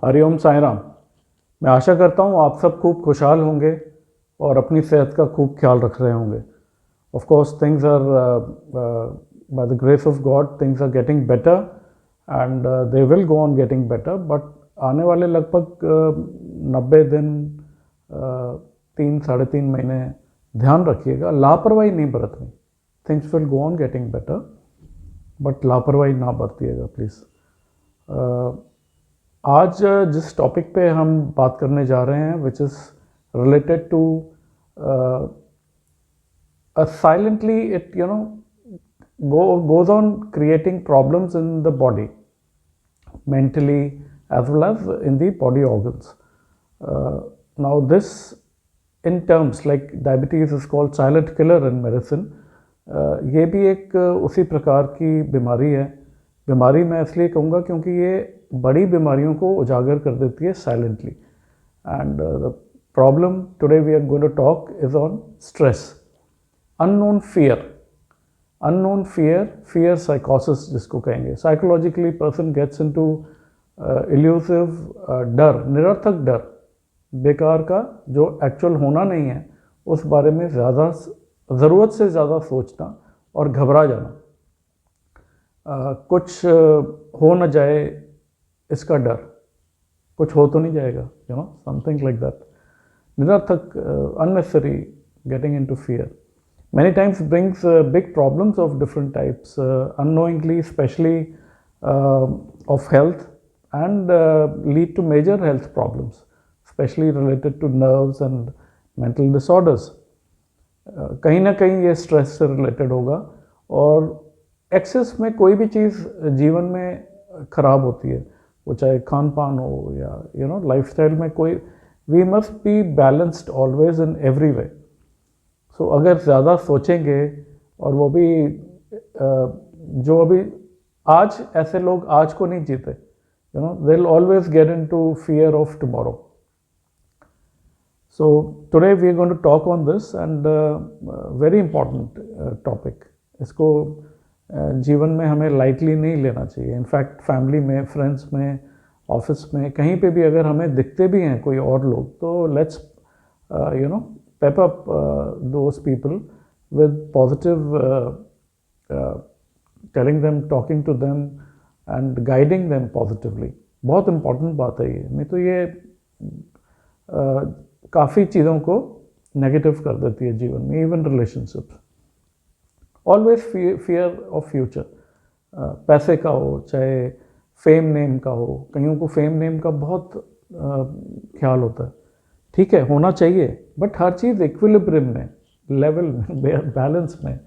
हरिओम साईं राम। मैं आशा करता हूँ आप सब खूब खुशहाल होंगे और अपनी सेहत का खूब ख्याल रख रहे होंगे। Of course things are by the grace of God things are getting better and they will go on getting better, but आने वाले लगभग 90 दिन 3 साढ़े 3 महीने ध्यान रखिएगा, लापरवाही नहीं बरतनी। Things will go on getting better, but लापरवाही ना बरतिएगा प्लीज़। आज जिस टॉपिक पे हम बात करने जा रहे हैं which is related to silently इट goes on creating problems in the body, mentally as well as in the body organs. Now this in terms like diabetes is called silent killer in medicine. ये भी एक उसी प्रकार की बीमारी है। बीमारी मैं इसलिए कहूँगा क्योंकि ये बड़ी बीमारियों को उजागर कर देती है silently. And the problem today we are going to talk is on stress, unknown fear. Unknown fear, fear साइकोसिस जिसको कहेंगे। Psychologically person gets into illusive डर, निरर्थक डर, बेकार का जो एक्चुअल होना नहीं है उस बारे में ज़्यादा ज़रूरत से ज़्यादा सोचना और घबरा जाना। कुछ हो न जाए इसका डर, कुछ हो तो नहीं जाएगा, समथिंग लाइक दैट। निरर्थक, unnecessary getting into fear many times brings big problems of different types, unknowingly, especially of health, and lead to major health problems, especially related to nerves and mental disorders. कहीं ना कहीं ये stress से related होगा, और access में कोई भी चीज़ जीवन में ख़राब होती है, वो चाहे खान पान हो या लाइफस्टाइल में कोई, we must be balanced always in every way. So अगर ज़्यादा सोचेंगे, और वो भी जो अभी आज ऐसे लोग आज को नहीं जीते, they will always get into fear of tomorrow. So today we are going to talk on this, and very important topic. इसको जीवन में हमें लाइटली नहीं लेना चाहिए। इनफैक्ट फैमिली में, फ्रेंड्स में, ऑफिस में, कहीं पे भी अगर हमें दिखते भी हैं कोई और लोग, तो let's pep up those people with positive, telling them, talking to them and guiding them positively. बहुत इंपॉर्टेंट बात है ये, नहीं तो ये काफ़ी चीज़ों को नेगेटिव कर देती है जीवन में, even relationships. Always fear of future, पैसे का हो चाहे फेम नेम का हो। कईयों को फेम नेम का बहुत ख्याल होता है, ठीक है, होना चाहिए, बट हर चीज़ इक्विलिब्रियम में, लेवल में, बैलेंस में।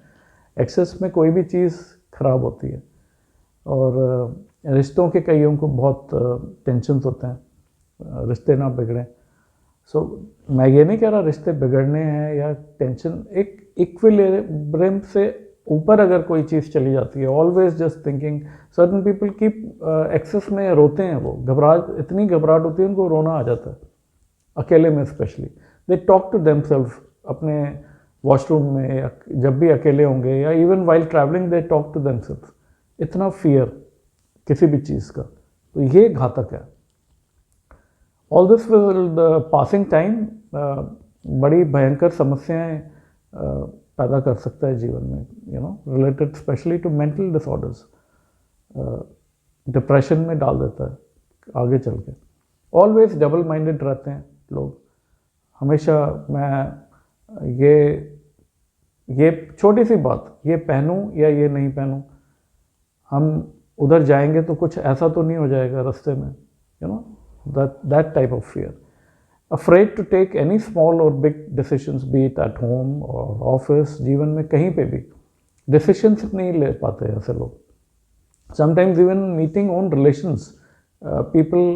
एक्सेस में कोई भी चीज़ खराब होती है। और रिश्तों के कईयों को बहुत टेंशन होते हैं, रिश्ते ना बिगड़ें। सो मैं ये नहीं कह रहा रिश्ते बिगड़ने हैं या टेंशन, एक इक्विलिब्रियम से ऊपर अगर कोई चीज़ चली जाती है, always just thinking. Certain people की एक्सेस में रोते हैं, वो इतनी घबराहट होती है उनको रोना आ जाता है, अकेले में specially. They talk to themselves अपने वॉशरूम में, या जब भी अकेले होंगे, या even while travelling they talk to themselves. इतना फियर किसी भी चीज़ का, तो ये घातक है। All this with passing time बड़ी भयंकर समस्याएं पैदा कर सकता है जीवन में, related specially to mental disorders. Depression में डाल देता है आगे चल के। ऑलवेज डबल माइंडेड रहते हैं लोग हमेशा। मैं ये छोटी सी बात, ये पहनूं या ये नहीं पहनूं, हम उधर जाएंगे तो कुछ ऐसा तो नहीं हो जाएगा रास्ते में, that type of fear. Afraid to take any small or big decisions, be it at home or office, जीवन में कहीं पे भी decisions नहीं ले पाते ऐसे लोग। Sometimes even meeting own relations, people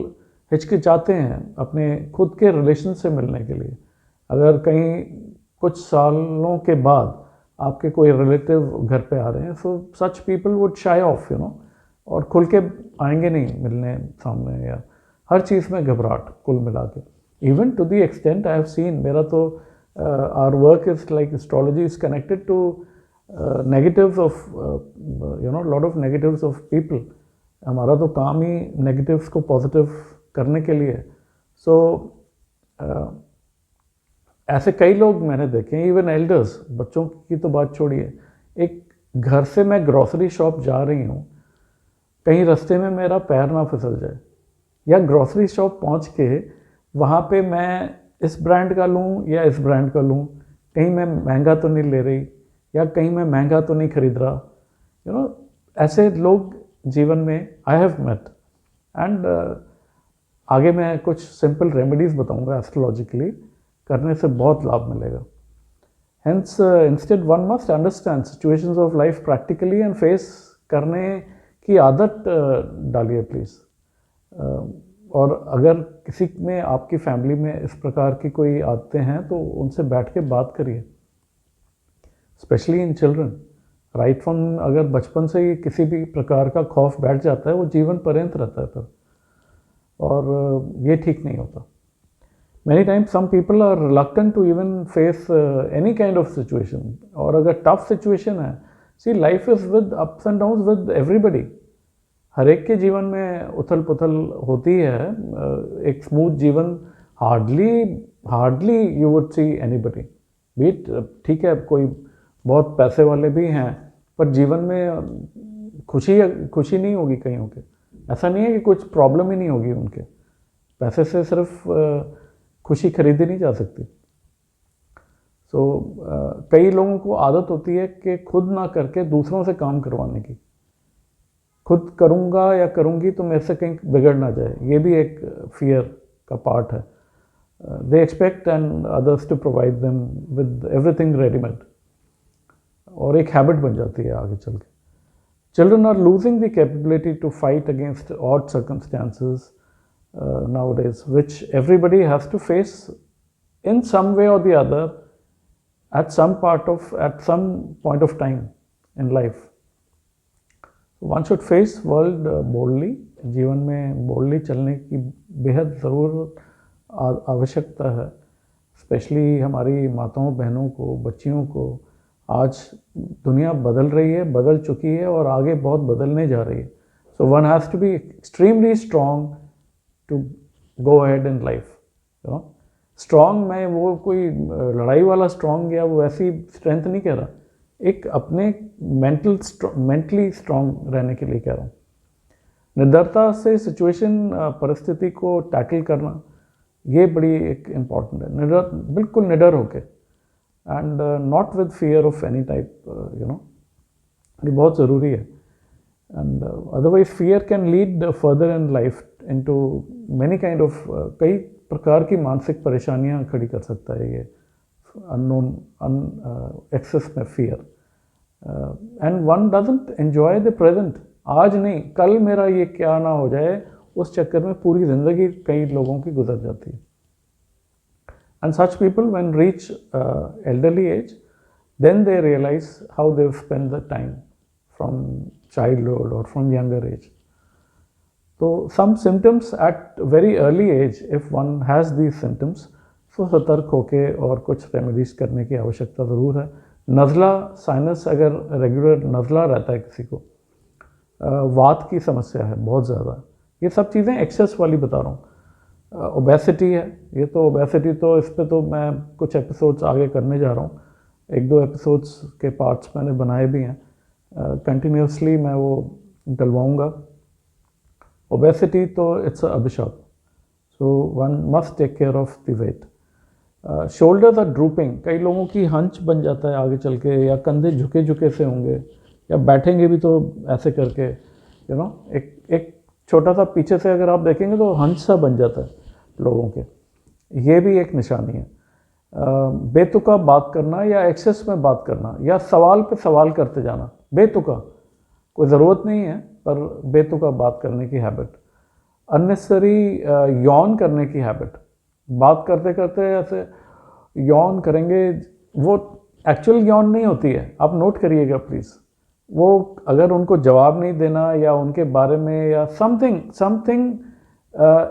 हिचकिचाते हैं अपने खुद के रिलेशन से मिलने के लिए। अगर कहीं कुछ सालों के बाद आपके कोई रिलेटिव घर पे आ रहे हैं, so such people would shy off, और खुल के आएंगे नहीं मिलने सामने, या हर चीज़ में घबराहट कुल मिला के। Even to the extent I have seen, मेरा तो our work is like astrology is connected to negatives of lot of negatives of people. हमारा तो काम ही नेगेटिव्स को पॉजिटिव करने के लिए। सो ऐसे कई लोग मैंने देखे हैं, इवन एल्डर्स, बच्चों की तो बात छोड़िए, एक घर से मैं ग्रॉसरी शॉप जा रही हूँ, कहीं रास्ते में मेरा पैर ना फिसल जाए, या ग्रॉसरी शॉप पहुँच के वहाँ पे मैं इस ब्रांड का लूँ या इस ब्रांड का लूँ, कहीं मैं महंगा तो नहीं ले रही या कहीं मैं महंगा तो नहीं खरीद रहा, यू नो। ऐसे लोग जीवन में आई हैव मेट। एंड आगे मैं कुछ सिंपल रेमेडीज़ बताऊंगा एस्ट्रोलॉजिकली, करने से बहुत लाभ मिलेगा। Hence instead one must understand situations of life practically and face करने की आदत डालिए प्लीज़। और अगर किसी में, आपकी फैमिली में इस प्रकार की कोई आदतें हैं तो उनसे बैठ के बात करिए, specially in children. Right from, अगर बचपन से ही किसी भी प्रकार का खौफ बैठ जाता है, वो जीवन पर्यंत रहता है फिर, और ये ठीक नहीं होता। Many times some people are reluctant to even face any kind of situation, और अगर tough situation है, see life is with ups and downs with everybody। हर एक के जीवन में उथल पुथल होती है, एक स्मूथ जीवन hardly you would see anybody beat. ठीक है, कोई बहुत पैसे वाले भी हैं, पर जीवन में खुशी नहीं होगी कईयों के। ऐसा नहीं है कि कुछ प्रॉब्लम ही नहीं होगी उनके, पैसे से सिर्फ खुशी खरीदी नहीं जा सकती। सो कई लोगों को आदत होती है कि खुद ना करके दूसरों से काम करवाने की। खुद करूँगा या करूँगी तो मेरे से कहीं बिगड़ ना जाए, ये भी एक फियर का पार्ट है। They expect and others to provide them with everything readymade, और एक हैबिट बन जाती है आगे चल के। Children are losing the capability to fight against odd circumstances nowadays, which everybody has to face in some way or the other at some point of time in life. One should face world boldly। जीवन में boldly चलने की बेहद ज़रूरत, आवश्यकता है, specially हमारी माताओं बहनों को, बच्चियों को। आज दुनिया बदल रही है, बदल चुकी है और आगे बहुत बदलने जा रही है। So one has to be extremely strong to go ahead in life, you know। Strong, मैं वो कोई लड़ाई वाला स्ट्रॉन्ग या वो ऐसी स्ट्रेंथ नहीं कह रहा, एक अपने मेंटली स्ट्रॉन्ग रहने के लिए कह रहा हूँ। निडरता से सिचुएशन, परिस्थिति को टैकल करना, ये बड़ी एक इम्पॉर्टेंट है। निडर, बिल्कुल निडर होके, and not with fear of any type, you know, ये बहुत ज़रूरी है। And otherwise fear can lead further in life into many kind of, कई प्रकार की मानसिक परेशानियां खड़ी कर सकता है ये अननोन एक्सेस में fear. And one doesn't enjoy the present. आज नहीं, कल मेरा ये क्या ना हो जाए, उस चक्कर में पूरी ज़िंदगी कई लोगों की गुजर जाती है। And such people when reach elderly age, then they realise how they spend the time from childhood और फ्रॉम यंगर एज। तो some symptoms at very early age, if one has these symptoms, तो सतर्क होके और कुछ remedies करने की आवश्यकता ज़रूर है। नज़ला, साइनस, अगर रेगुलर नज़ला रहता है किसी को, वात की समस्या है बहुत ज़्यादा, ये सब चीज़ें एक्सेस वाली बता रहा हूँ। ओबेसिटी है, ये तो ओबेसिटी तो इस पर तो मैं कुछ एपिसोड्स आगे करने जा रहा हूँ, 1-2 एपिसोड्स के पार्ट्स मैंने बनाए भी हैं, कंटिन्यूसली मैं वो डलवाऊँगा। ओबेसिटी तो इट्स अ अभिशाप, so one must take care of the weight. Shoulders are drooping, कई लोगों की हंच बन जाता है आगे चल के, या कंधे झुके झुके से होंगे, या बैठेंगे भी तो ऐसे करके, यू नो, एक छोटा सा पीछे से अगर आप देखेंगे तो हंच सा बन जाता है लोगों के, ये भी एक निशानी है। बेतुका बात करना या एक्सेस में बात करना, या सवाल पे सवाल करते जाना, बेतुका, कोई ज़रूरत नहीं है पर बेतुका बात करने की हैबिट। अननेसेसरी यौन करने की हैबिट, बात करते करते ऐसे यौन करेंगे, वो एक्चुअल यौन नहीं होती है, आप नोट करिएगा प्लीज़। वो अगर उनको जवाब नहीं देना या उनके बारे में या समथिंग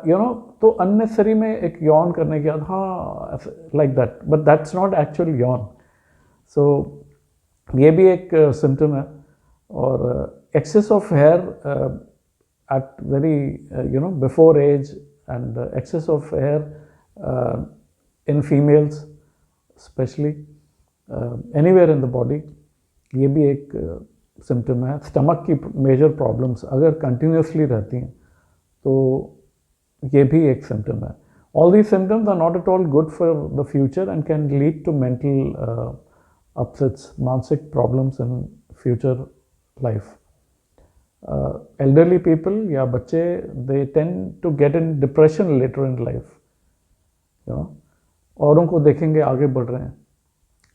यू नो, तो अननेसेसरी में एक यौन करने के बाद, हाँ, like that, but that's not actual यौन। सो ये भी एक सिम्टम है। और excess of hair at very, you know, before age, and excess of air in females specially anywhere in the body, ये भी एक सिम्टम है। स्टमक की मेजर प्रॉब्लम्स अगर कंटिन्यूसली रहती हैं तो ये भी एक सिम्टम है। All these symptoms are not at all good for the future and can lead to mental upsets, मानसिक problems in future life. Elderly people या बच्चे, they tend to get in depression later in life, you know, औरों को देखेंगे आगे बढ़ रहे हैं,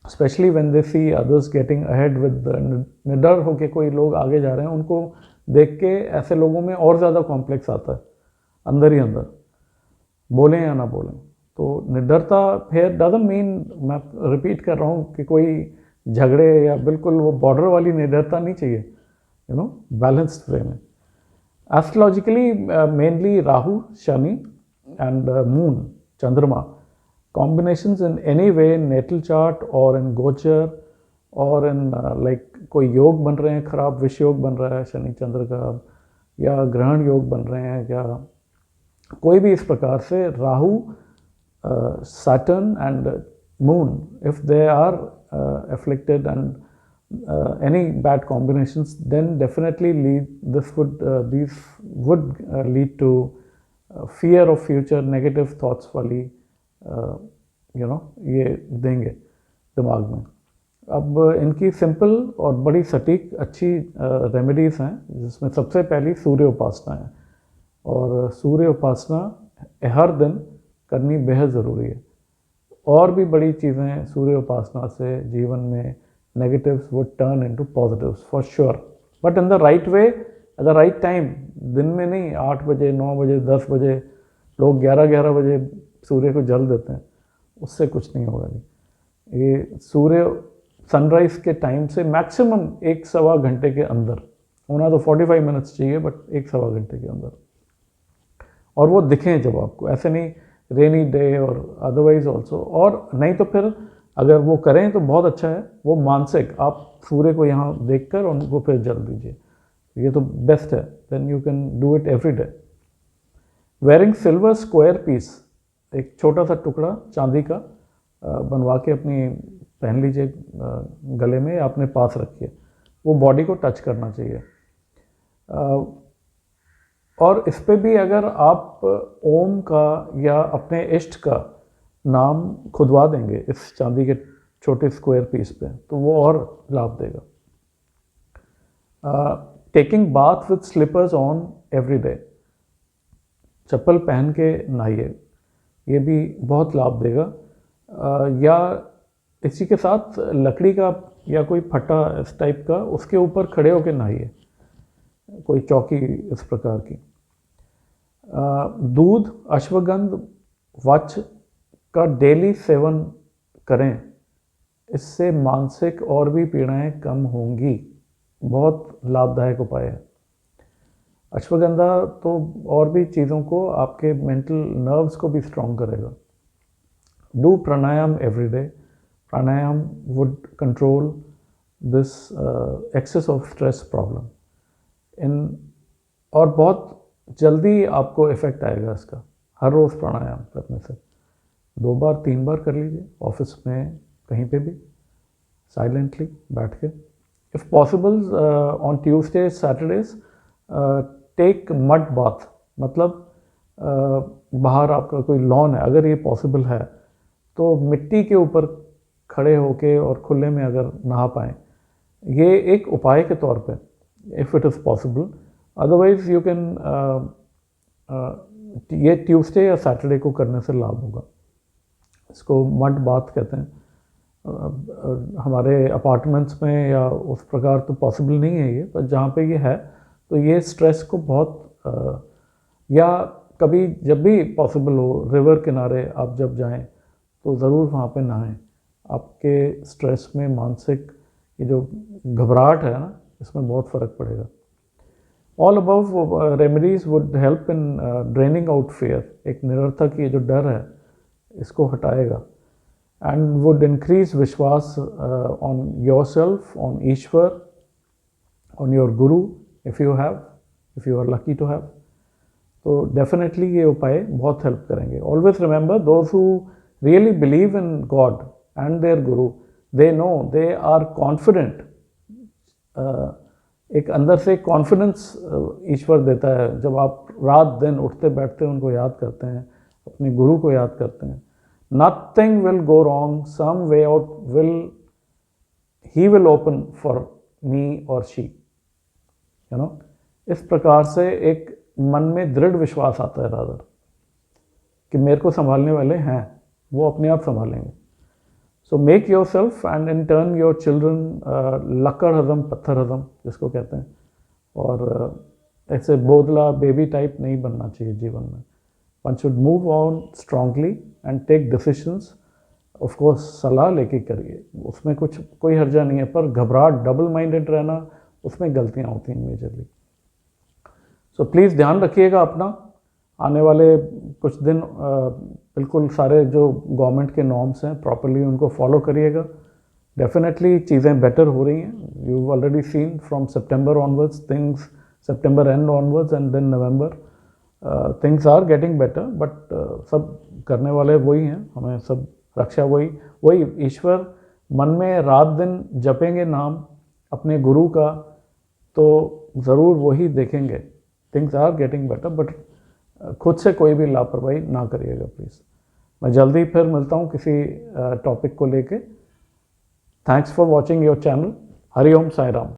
specially when they see others getting ahead with, निडर होके कोई लोग आगे जा रहे हैं, उनको देख के ऐसे लोगों में और ज़्यादा कॉम्प्लेक्स आता है अंदर ही अंदर, बोलें या ना बोलें। तो निडरता फिर डजंट मीन, मैं रिपीट कर रहा हूँ कि कोई झगड़े या बिल्कुल वो बॉर्डर वाली निडरता नहीं चाहिए, यू नो, बैलेंस्ड वे में। Astrologically mainly Rahu, Shani and moon, चंद्रमा, combinations in any way in natal chart or in gochar or in like कोई योग बन रहे हैं, खराब विष योग बन रहा है शनि चंद्र का, या ग्रहण योग बन रहे हैं, या कोई भी इस प्रकार से Rahu, Saturn and moon, if they are afflicted and any bad combinations, then definitely these would lead to fear of future, negative thoughts वाली यू नो ये देंगे दिमाग में। अब इनकी सिंपल और बड़ी सटीक अच्छी रेमेडीज़ हैं, जिसमें सबसे पहली सूर्य उपासना है, और सूर्य उपासना हर दिन करनी बेहद ज़रूरी है। और भी बड़ी चीज़ें सूर्य उपासना से जीवन में negatives would turn into positives for sure, but in the right way at the right time. दिन में नहीं, 8 बजे 9 बजे 10 बजे, लोग 11 बजे सूर्य को जल देते हैं, उससे कुछ नहीं होगा जी। ये सूर्य सनराइज़ के टाइम से मैक्सिमम 1-1.25 घंटे के अंदर होना, तो 45 मिनट्स चाहिए, बट 1-1.25 घंटे के अंदर, और वो दिखें जब आपको, ऐसे नहीं रेनी डे और अदरवाइज ऑल्सो। और नहीं तो फिर अगर वो करें तो बहुत अच्छा है, वो मानसिक, आप सूर्य को यहाँ देख कर उनको फिर जल दीजिए, ये तो बेस्ट है। Then you can do it every day. Wearing silver square piece, एक छोटा सा टुकड़ा चांदी का बनवा के अपनी पहन लीजिए गले में, या अपने पास रखिए, वो बॉडी को टच करना चाहिए। और इस पे भी अगर आप ओम का या अपने इष्ट का नाम खुदवा देंगे इस चांदी के छोटे स्क्वायर पीस पे, तो वो और लाभ देगा। Taking bath with slippers on every day, चप्पल पहन के नहाइए, ये भी बहुत लाभ देगा। या इसी के साथ लकड़ी का या कोई फट्टा इस टाइप का, उसके ऊपर खड़े होकर नहाइए, कोई चौकी इस प्रकार की। दूध, अश्वगंध, वच का डेली सेवन करें, इससे मानसिक और भी पीड़ाएं कम होंगी, बहुत लाभदायक उपाय है। अश्वगंधा तो और भी चीज़ों को, आपके मेंटल नर्व्स को भी स्ट्रॉन्ग करेगा। Do pranayama every day, pranayama would control this excess of stress problem और बहुत जल्दी आपको इफ़ेक्ट आएगा इसका, हर रोज़ प्राणायाम करने से। 2 बार 3 बार कर लीजिए, ऑफिस में कहीं पे भी साइलेंटली बैठ के। If possible on Tuesday Saturdays take mud bath, मतलब बाहर आपका कोई लॉन है, अगर ये पॉसिबल है तो मिट्टी के ऊपर खड़े होके और खुले में अगर नहा पाएँ, ये एक उपाय के तौर पे, if it is possible. Otherwise you can, ये ट्यूसडे या सैटरडे को करने से लाभ होगा। इसको मड बाथ कहते हैं। हमारे अपार्टमेंट्स में या उस प्रकार तो पॉसिबल नहीं है ये, पर जहाँ पे ये है तो ये स्ट्रेस को बहुत, या कभी जब भी पॉसिबल हो, रिवर किनारे आप जब जाएं तो ज़रूर वहाँ पे नहाएं। आपके स्ट्रेस में, मानसिक ये जो घबराहट है ना, इसमें बहुत फ़र्क पड़ेगा। All above remedies would help in draining out fear, एक निरर्थक ये जो डर है इसको हटाएगा, एंड वुड इंक्रीज विश्वास ऑन योर सेल्फ, ऑन ईश्वर, on your guru, if you are lucky to have। तो डेफिनेटली ये उपाय बहुत हेल्प करेंगे. Always remember those who really believe in God and their guru, they know, they are confident. एक अंदर से कॉन्फिडेंस ईश्वर देता है जब आप रात दिन उठते बैठते उनको याद करते हैं, अपने गुरु को याद करते हैं. Nothing will go wrong, some way out will he will open for me और शी, यू नो. इस प्रकार से एक मन में दृढ़ विश्वास आता है रादर कि मेरे को संभालने वाले हैं, वो अपने आप संभालेंगे. So make yourself and in turn your children लक्कड़ हजम पत्थर हजम जिसको कहते हैं. और ऐसे बोदला बेबी टाइप नहीं बनना चाहिए जीवन में. One should move on strongly and take decisions. Of course सलाह लेके करिए, उसमें कोई हर्जा नहीं है, पर घबराहट, डबल माइंडेड रहना, उसमें गलतियाँ होती हैं मेजरली. सो प्लीज़ ध्यान रखिएगा अपना. आने वाले कुछ दिन बिल्कुल सारे जो गवर्नमेंट के नॉर्म्स हैं प्रॉपरली उनको फॉलो करिएगा. डेफिनेटली चीज़ें बेटर हो रही हैं. You already seen from September onwards things, September and onwards and then November things are getting better. But सब करने वाले वही हैं, हमें सब रक्षा वही ईश्वर मन में रात दिन जपेंगे नाम अपने गुरु का, तो ज़रूर वही देखेंगे. Things are getting better, but खुद से कोई भी लापरवाही ना करिएगा प्लीज़. मैं जल्दी फिर मिलता हूँ किसी टॉपिक को लेके. Thanks for watching your channel. Hari Om Sai Ram.